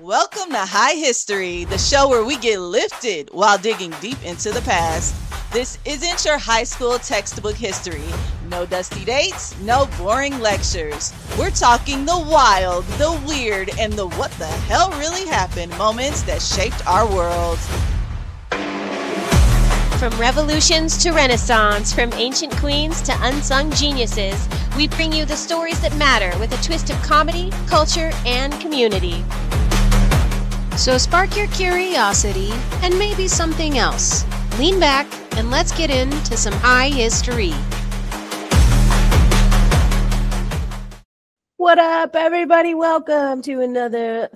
Welcome to High History, the show where we get lifted while digging deep into the past. This isn't your high school textbook history. No dusty dates, no boring lectures. We're talking the wild, the weird, and the what the hell really happened moments that shaped our world. From revolutions to renaissance, from ancient queens to unsung geniuses, we bring you the stories that matter with a twist of comedy, culture, and community. So spark your curiosity and maybe something else. Lean back and let's get into some high history. What up, everybody? Welcome to another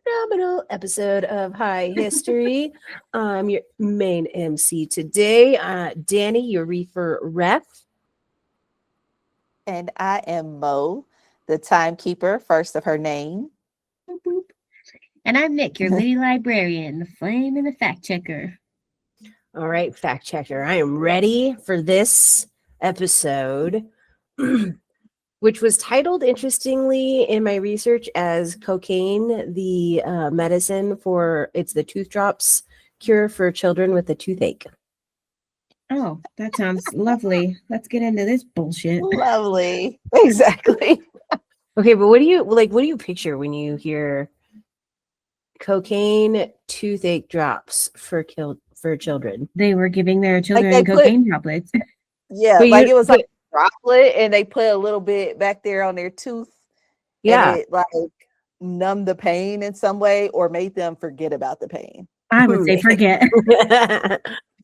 phenomenal episode of High History. I'm your main MC today, Danny, your reefer ref. And I am Mo, the timekeeper, first of her name. Boop, boop. And I'm Nick, your lady librarian, the flame and the fact checker. All right, fact checker. I am ready for this episode, which was titled, interestingly, in my research as cocaine, the medicine for, it's the tooth drops cure for children with a toothache. Oh, that sounds lovely. Let's get into this bullshit. Lovely. Exactly. Okay, but what do you picture when you hear cocaine toothache drops for children? They were giving their children Like cocaine droplets. Yeah, But like it was like a droplet, and they put a little bit back there on their tooth. Yeah. And it like numbed the pain in some way or made them forget about the pain. I would say forget.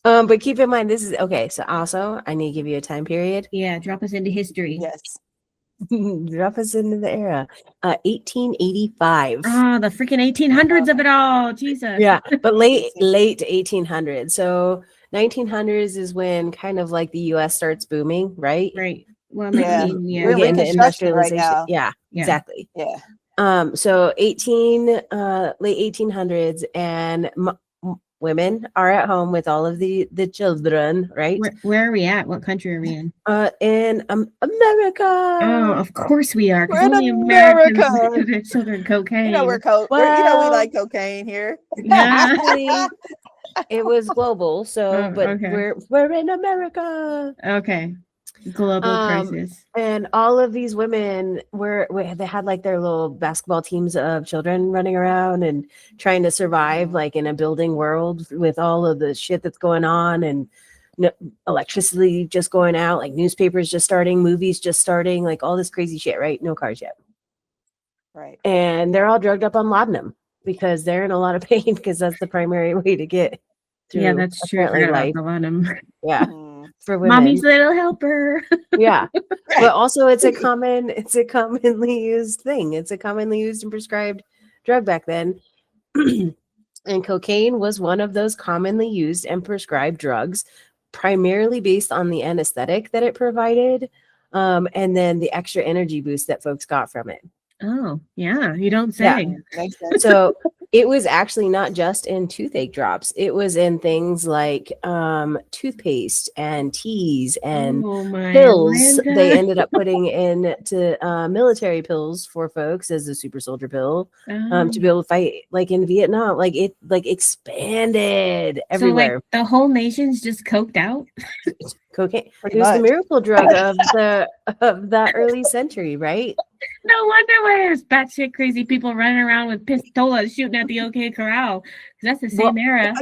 But keep in mind, this is okay. So also, I need to give you a time period. Yeah, drop us into history. Yes. Drop us into the era. 1885. Oh, the freaking 1800s of it all. Jesus. Yeah, but late 1800s. So 1900s is when kind of like the U.S. starts booming, right? Right. Well, Yeah. yeah. We're We get into Reconstruction right industrialization. now. Yeah, Yeah. exactly. Yeah. So late 1800s, and women are at home with all of the children, right? Where are we at? What country are we in? In America. Oh, of course we are. 'Cause We're in only America. Americans give their children cocaine. You know we Well- like cocaine here. Yeah. Actually, it was global, so Oh, but okay. we're in America. Okay. Global crisis. And all of these women they had like their little basketball teams of children running around and trying to survive like in a building world with all of the shit that's going on, and electricity just going out, like newspapers just starting, movies just starting, like all this crazy shit, right? No cars yet. Right. And they're all drugged up on laudanum because they're in a lot of pain, because that's the primary way to get through. Yeah, that's true. I apparently forgot life. about the bottom. Yeah, Mhm. for women. Mommy's little helper. Yeah, but also it's a commonly used thing. It's a commonly used and prescribed drug back then. And cocaine was one of those commonly used and prescribed drugs, primarily based on the anesthetic that it provided, and then the extra energy boost that folks got from it. Oh, yeah. You don't say. Yeah. Makes sense. So it was actually not just in toothache drops. It was in things like toothpaste and teas and Oh, my pills. Linda. They ended up putting into military pills for folks as a super soldier pill, to be able to fight like in Vietnam. Like it expanded everywhere. So, like, the whole nation's just coked out? Cocaine. Pretty It was the much. miracle drug of that early century, right? No wonder why there's batshit crazy people running around with pistolas shooting at the OK Corral. 'Cause that's the same era.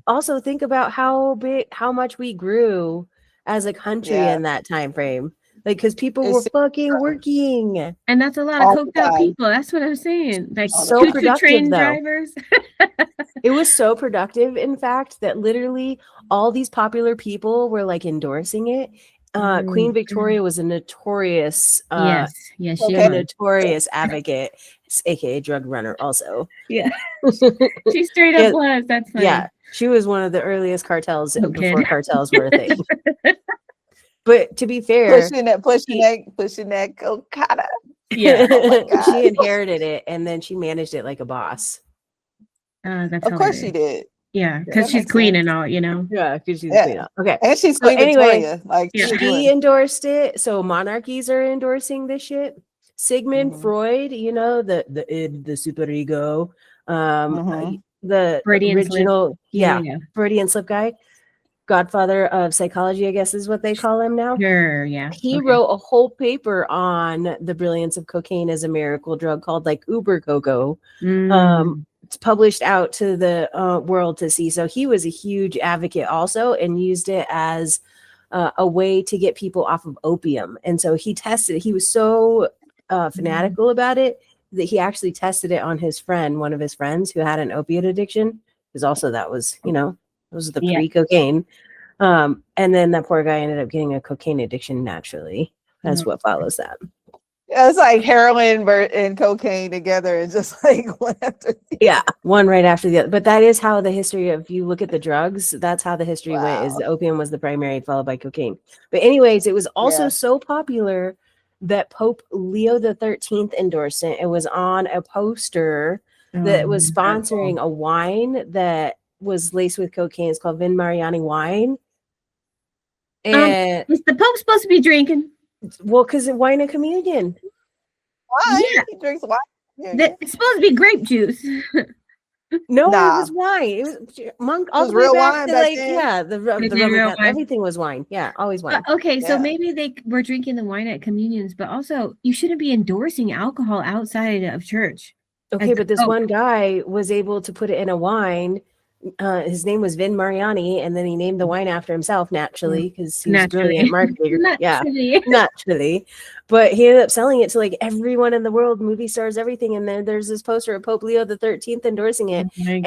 Also, think about how much we grew as a country Yeah. in that time frame. Like, because people It's were fucking working. And that's a lot All of the coked out time. people. That's what I'm saying. Like So choo-choo productive, train though. drivers. It was so productive, in fact, that literally all these popular people were like endorsing it. Queen Victoria was a notorious, Yes, she Okay. was. notorious advocate, aka drug runner. Also, Yeah. She straight up Yeah. was. That's funny. yeah, she was one of the earliest cartels No before kid. cartels were a thing. But to be fair, pushing that cocaine. yeah, Oh my God. she inherited it and then she managed it like a boss. That's Of course she hilarious. did. Yeah, because that she's makes queen sense. and all, you know. Yeah, because she's Yeah. queen. Okay, And she's So Queen anyway, Victoria. Like Yeah. she's she doing- endorsed it. So monarchies are endorsing this shit. Sigmund Mhm. Freud, you know, the superego, The Freudian slip. original, Freudian slip guy, godfather of psychology, I guess is what they call him now. Sure, yeah. He wrote a whole paper on the brilliance of cocaine as a miracle drug called like Uber Cocoa. It's published out to the world to see. So he was a huge advocate also, and used it as a way to get people off of opium. And so he was so fanatical about it that he actually tested it on his friend, one of his friends who had an opiate addiction, because also that was, those are the pre-cocaine. And then that poor guy ended up getting a cocaine addiction naturally. That's what follows that. Yeah, it's like heroin and cocaine together, and just like one after the other. One right after the other. But that is how the history of, you look at the drugs, that's how the history went, is the opium was the primary, followed by cocaine. But anyways, it was also so popular that Pope Leo the 13th endorsed it. It was on a poster that was sponsoring a wine that was laced with cocaine. It's called Vin Mariani wine. And is the Pope supposed to be drinking? Well, because of wine and communion. Why? Yeah. He drinks wine. It's supposed to be grape juice. No, it was wine. It was monk. All the way real back wine to back like then? the Roman. Everything was wine. Yeah, always wine. Okay, so maybe they were drinking the wine at communions, but also you shouldn't be endorsing alcohol outside of church. Okay, but this one guy was able to put it in a wine. His name was Vin Mariani, and then he named the wine after himself naturally, because he was brilliant marketing. Naturally. But he ended up selling it to like everyone in the world, movie stars, everything. And then there's this poster of Pope Leo the 13th endorsing it, and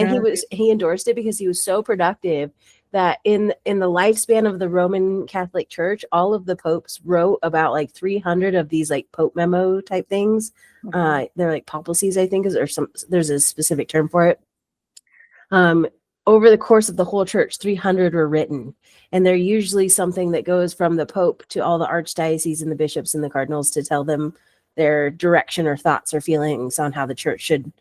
he endorsed it because he was so productive that in the lifespan of the Roman Catholic Church, all of the popes wrote about like 300 of these like Pope memo type things. They're like policies, I think, there's a specific term for it. Over the course of the whole church, 300 were written, and they're usually something that goes from the Pope to all the archdioceses and the bishops and the cardinals to tell them their direction or thoughts or feelings on how the church should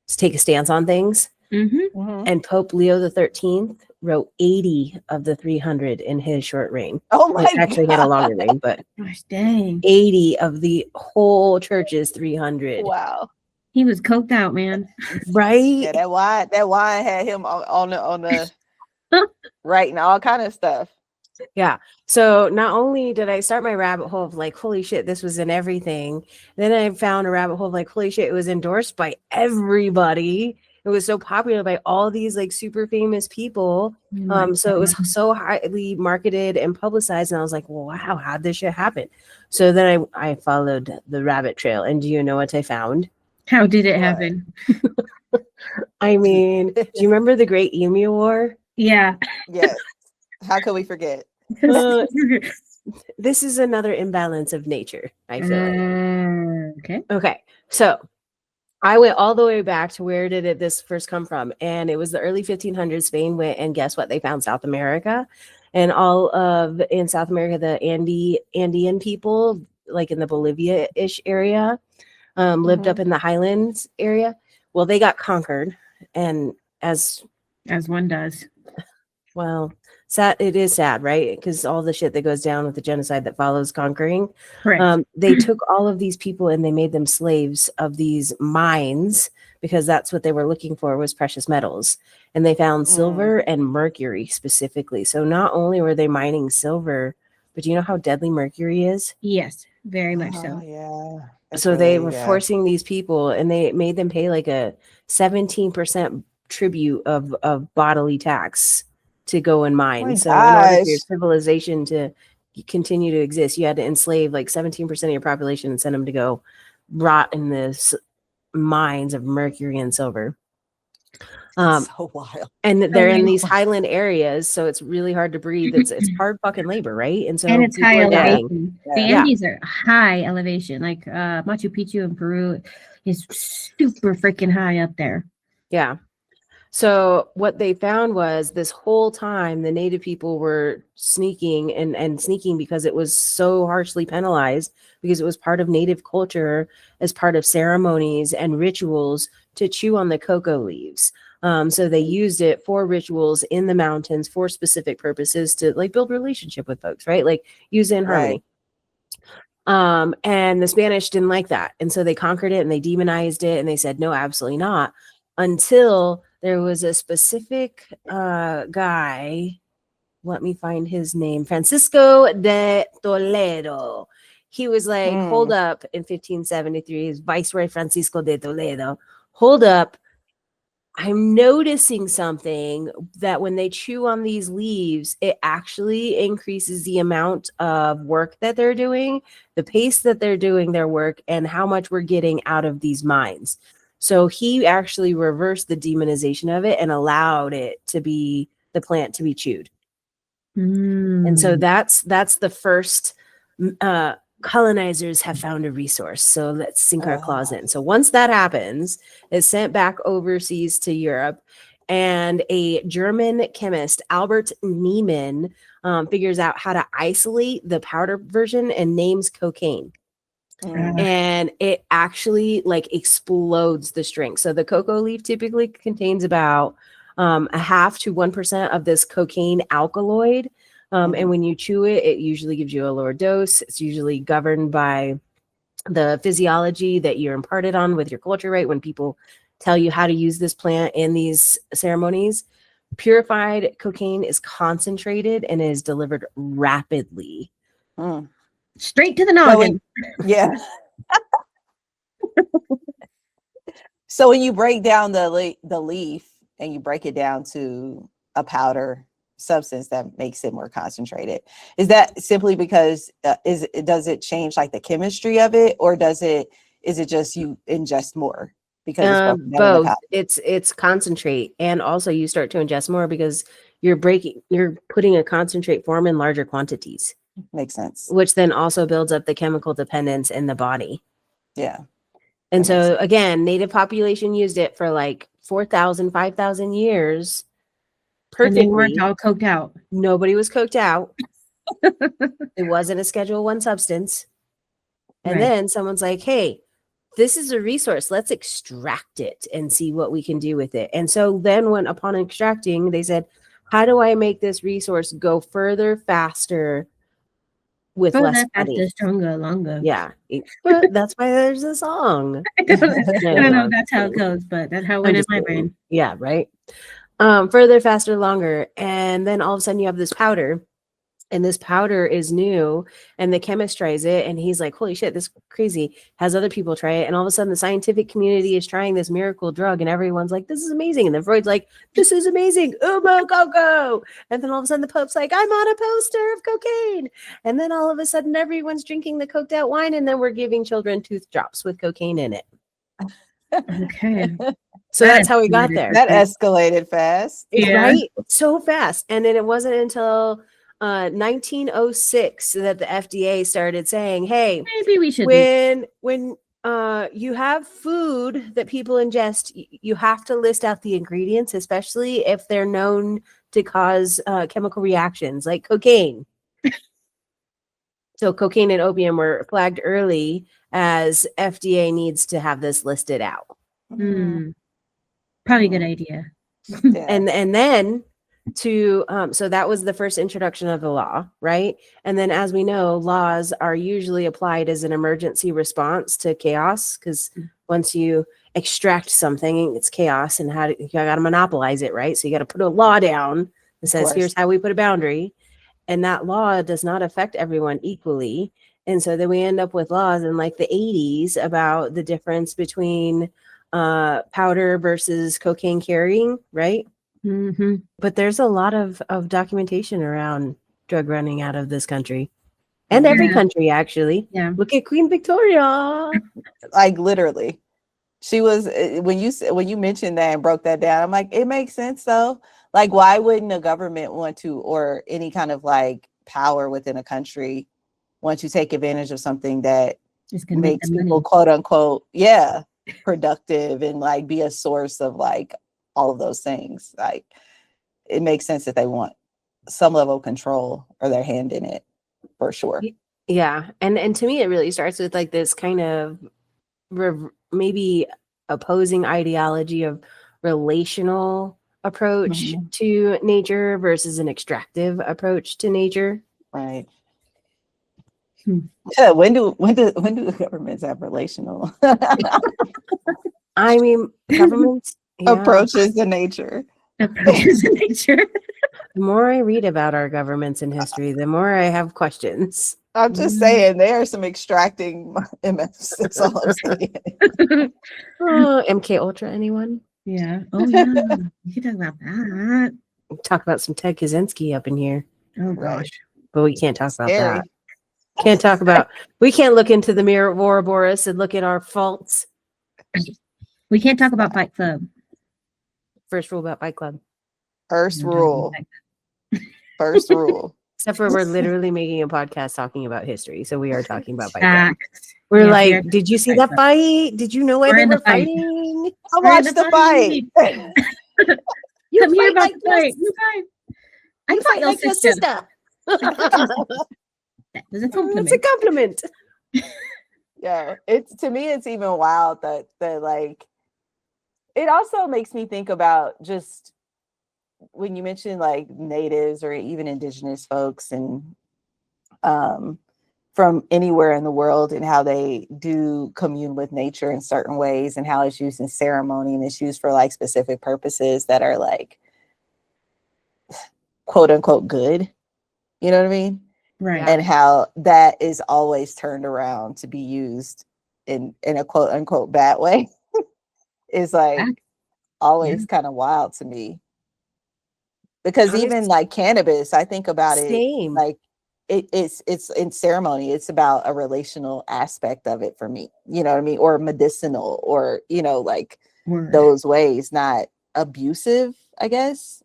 take a stance on things. And Pope Leo the 13th wrote 80 of the 300 in his short reign. Oh my God. Actually had a longer reign, but gosh dang, 80 of the whole church's 300. Wow. He was coked out, man. Right? Yeah, that wine had him on the writing all kind of stuff. Yeah. So not only did I start my rabbit hole of like, holy shit, this was in everything, then I found a rabbit hole of like, holy shit, it was endorsed by everybody. It was so popular by all these like super famous people. So it was so highly marketed and publicized. And I was like, well, wow, how'd this shit happen? So then I followed the rabbit trail. And do you know what I found? How did it happen? I mean, do you remember the Great Emu War? Yeah. Yes. How could we forget? This is another imbalance of nature, I feel like. Okay. So I went all the way back to where did this first come from? And it was the early 1500s. Spain went, and guess what? They found South America. And in South America, the Andean people, like in the Bolivia-ish area, lived up in the highlands area. Well, they got conquered, and as one does. Well, sad. It is sad, right? Because all the shit that goes down with the genocide that follows conquering. They took all of these people and they made them slaves of these mines, because that's what they were looking for, was precious metals. And they found silver and mercury specifically. So not only were they mining silver, but do you know how deadly mercury is? Yes, very much so. Yeah. So they were forcing these people, and they made them pay like a 17% tribute of bodily tax to go and mine. So in order for your civilization to continue to exist, you had to enslave like 17% of your population and send them to go rot in the mines of mercury and silver. So wild. And they're in these highland areas, so it's really hard to breathe. It's hard fucking labor, right? And so it's high elevation. Yeah. The Andes are high elevation, like Machu Picchu in Peru is super freaking high up there. Yeah. So what they found was this whole time the native people were sneaking and sneaking because it was so harshly penalized, because it was part of native culture as part of ceremonies and rituals to chew on the cocoa leaves. So they used it for rituals in the mountains for specific purposes to like build relationship with folks, right? Like use it in harmony. And the Spanish didn't like that. And so they conquered it and they demonized it and they said, no, absolutely not. until there was a specific guy. Let me find his name. Francisco de Toledo. He was like, hold up, in 1573, his Viceroy Francisco de Toledo. Hold up. I'm noticing something that when they chew on these leaves, it actually increases the amount of work that they're doing, the pace that they're doing their work, and how much we're getting out of these mines. So he actually reversed the demonization of it and allowed it to be the plant to be chewed. And so that's the first colonizers have found a resource. So let's sink our claws in. So once that happens, it's sent back overseas to Europe. And a German chemist, Albert Niemann, figures out how to isolate the powder version and names cocaine. And it actually like explodes the strength. So the cocoa leaf typically contains about 0.5 to 1% of this cocaine alkaloid. And when you chew it, it usually gives you a lower dose. It's usually governed by the physiology that you're imparted on with your culture, right? When people tell you how to use this plant in these ceremonies, purified cocaine is concentrated and is delivered rapidly. Straight to the noggin. Yeah. So when you break down the leaf and you break it down to a powder substance that makes it more concentrated, is that simply because does it change like the chemistry of it, or is it just you ingest more because it's broken down in the both? powder? It's concentrate, and also you start to ingest more because you're putting a concentrate form in larger quantities. Makes sense. Which then also builds up the chemical dependence in the body. Yeah. And so again, native population used it for like 4,000, 5,000 years. Perfectly. And they weren't all coked out. Nobody was coked out. It wasn't a Schedule 1 substance. And then someone's like, hey, this is a resource. Let's extract it and see what we can do with it. And so then when upon extracting, they said, how do I make this resource go further, faster, with less money? Faster, stronger, longer. Yeah. But that's why there's a song. I don't know if that's how it goes, but that's how it went in my brain. Yeah, right. Further, faster, longer. And then all of a sudden you have this powder, and this powder is new, and the chemist tries it, and he's like, holy shit, this is crazy. Has other people try it, and all of a sudden the scientific community is trying this miracle drug, and everyone's like, this is amazing. And then Freud's like, this is amazing. Umo coco. And then all of a sudden the Pope's like, I'm on a poster of cocaine. And then all of a sudden everyone's drinking the coked out wine, and then we're giving children tooth drops with cocaine in it. Okay. So that's how we got there. That escalated fast. Yeah. Right? So fast. And then it wasn't until 1906 that the FDA started saying, hey, maybe we should, when you have food that people ingest, you have to list out the ingredients, especially if they're known to cause chemical reactions like cocaine. So cocaine and opium were flagged early as FDA needs to have this listed out. Probably a good idea. Yeah. And then so that was the first introduction of the law, right? And then, as we know, laws are usually applied as an emergency response to chaos, because once you extract something, it's chaos, and you got to monopolize it, right? So you got to put a law down that says, here's how we put a boundary, and that law does not affect everyone equally. And so then we end up with laws in like the 80s about the difference between powder versus cocaine carrying, right? But there's a lot of documentation around drug running out of this country, and every country, actually. Yeah. Look at Queen Victoria. Like literally, she was when you mentioned that and broke that down, I'm like, it makes sense though. Like, why wouldn't a government want to, or any kind of like power within a country, want to take advantage of something that makes people quote unquote productive and like be a source of like all of those things? Like, it makes sense that they want some level of control or their hand in it, for sure. Yeah. And to me, it really starts with like this kind of maybe opposing ideology of relational approach to nature versus an extractive approach to nature. Right. Yeah, when do governments have relational? I mean, governments Yeah. approaches the nature. Approaches in nature. The more I read about our governments in history, the more I have questions. I'm just saying there are some extracting MFs. That's all I'm saying. Oh, MK Ultra, anyone? Yeah. Oh yeah. You can talk about that. Talk about some Ted Kaczynski up in here, Oh Right. gosh. but we can't talk about Scary. that. Can't talk about. We can't look into the mirror of Ouroboros and look at our faults. We can't talk about Fight Club. First rule about Fight Club. First Don't talk about rule. Fight First rule. Except for we're literally making a podcast talking about history, so we are talking about Fight Club. Facts. We're Yes, we like, are did you see Fight that Club. fight? Did you know why We're they in the were fight. fighting? I We're in watched the fight. You Come here fight about like the fight. this. You fight. I You fought fight like your sister. That was a It's compliment. a compliment. Yeah, it's to me it's even wild that like it also makes me think about just when you mention like natives or even indigenous folks and from anywhere in the world and how they do commune with nature in certain ways and how it's used in ceremony and it's used for like specific purposes that are like quote unquote good, you know what I mean? Right. And how that is always turned around to be used in a quote unquote bad way is like always kind of wild to me. Because even like cannabis, I think about Same. it like it's in ceremony, it's about a relational aspect of it for me, you know what I mean? Or medicinal or, you know, like those ways, not abusive, I guess.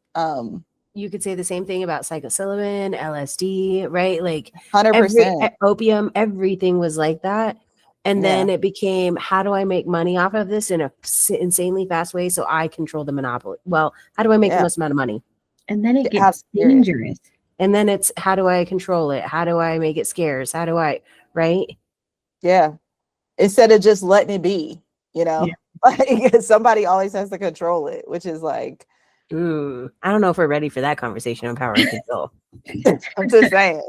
You could say the same thing about psilocybin, LSD, right? Like 100%. Opium, everything was like that. And then it became, how do I make money off of this in a insanely fast way so I control the monopoly? Well, how do I make the most amount of money? And then it gets dangerous. And then it's, how do I control it? How do I make it scarce? How do I, right? Yeah. Instead of just letting it be, you know, like somebody always has to control it, which is like, I don't know if we're ready for that conversation on power and control. I'm just saying.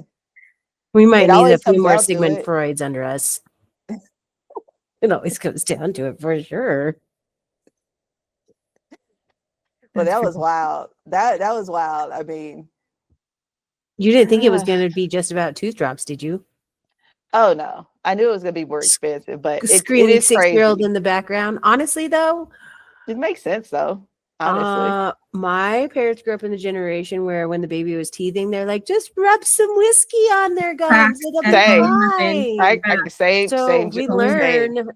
We might need a few comes more down to Sigmund it. Freuds under us. It always comes down to it for sure. But that was wild. That was wild. I mean, you didn't think it was going to be just about tooth drops, did you? Oh no, I knew it was going to be more expensive, but it Screaming is 6-year-old crazy in the background. Honestly, though, it makes sense though. Honestly, my parents grew up in the generation where when the baby was teething, they're like, just rub some whiskey on their gums. It'll be fine. I can say so we learn.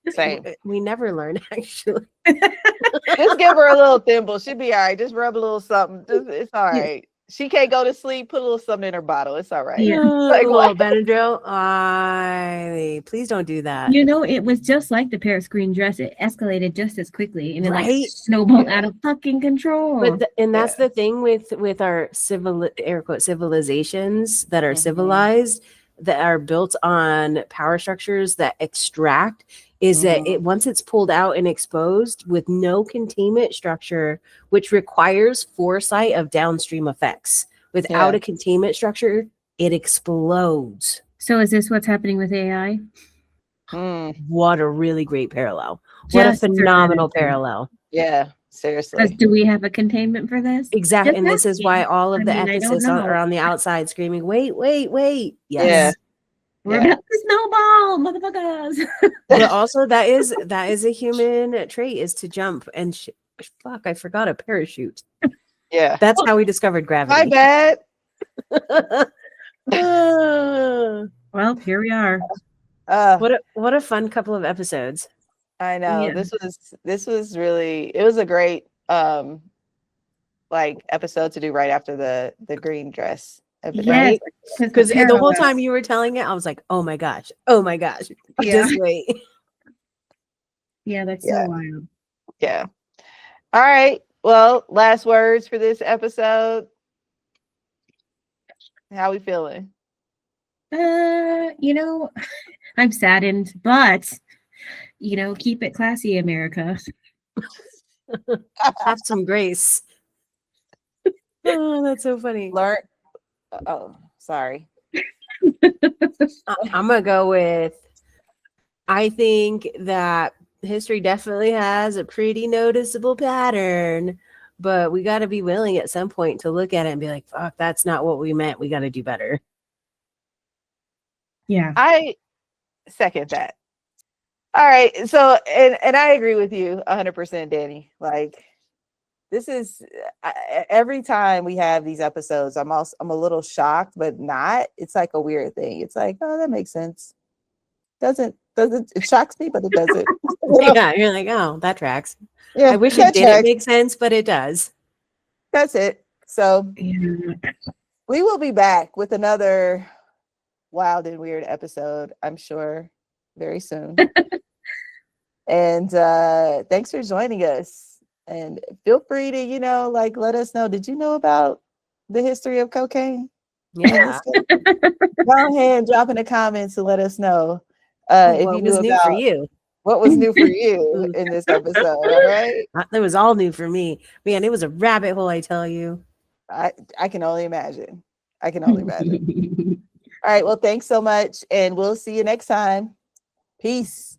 Same. We never learn actually. Just give her a little thimble. She'll be all right. Just rub a little something. It's all right. She can't go to sleep. Put a little something in her bottle. It's all right. Yeah. Like, a little Benadryl. Please don't do that. You know, it was just like the Paris green dress. It escalated just as quickly, and it like snowballed out of fucking control. But and that's the thing with our air quote civilizations that are civilized, that are built on power structures that extract, is that it once it's pulled out and exposed with no containment structure, which requires foresight of downstream effects. Without a containment structure, it explodes. So is this what's happening with AI? What a really great parallel. What a phenomenal parallel. Yeah, seriously. Do we have a containment for this? Exactly. And this is why all of the ethicists are on the outside screaming, wait. Yes. Yeah. We're about to snowball, motherfuckers. But also that is a human trait, is to jump and fuck, I forgot a parachute. Yeah. That's how we discovered gravity. My bad. Well, here we are. What a fun couple of episodes. I know. Yeah. This was really, it was a great like episode to do right after the green dress. Right? Because the whole time you were telling it, I was like, oh my gosh. Just wait. Yeah, that's so wild. Yeah. All right. Well, last words for this episode. How we feeling? You know, I'm saddened, but you know, keep it classy, America. Have some grace. Oh, that's so funny. Learn. Oh, sorry. I'm gonna go with, I think that history definitely has a pretty noticeable pattern, but we got to be willing at some point to look at it and be like, fuck, that's not what we meant. We got to do better. Yeah. I second that. All right. So, and I agree with you 100%, Danny. Like, this is every time we have these episodes, I'm a little shocked, but not. It's like a weird thing. It's like, oh, that makes sense. Doesn't it shocks me, but it doesn't. Yeah, you're like, oh, that tracks. Yeah, I wish that it didn't tracks. make sense, but it does. That's it. So Yeah. we will be back with another wild and weird episode, I'm sure, very soon. And thanks for joining us. And feel free to, like, let us know. Did you know about the history of cocaine? Yeah. Go ahead and drop in the comments and let us know if What you was knew new for about you? what was new for you in this episode. All right. It was all new for me. Man, it was a rabbit hole, I tell you. I can only imagine. I can only imagine. All right. Well, thanks so much. And we'll see you next time. Peace.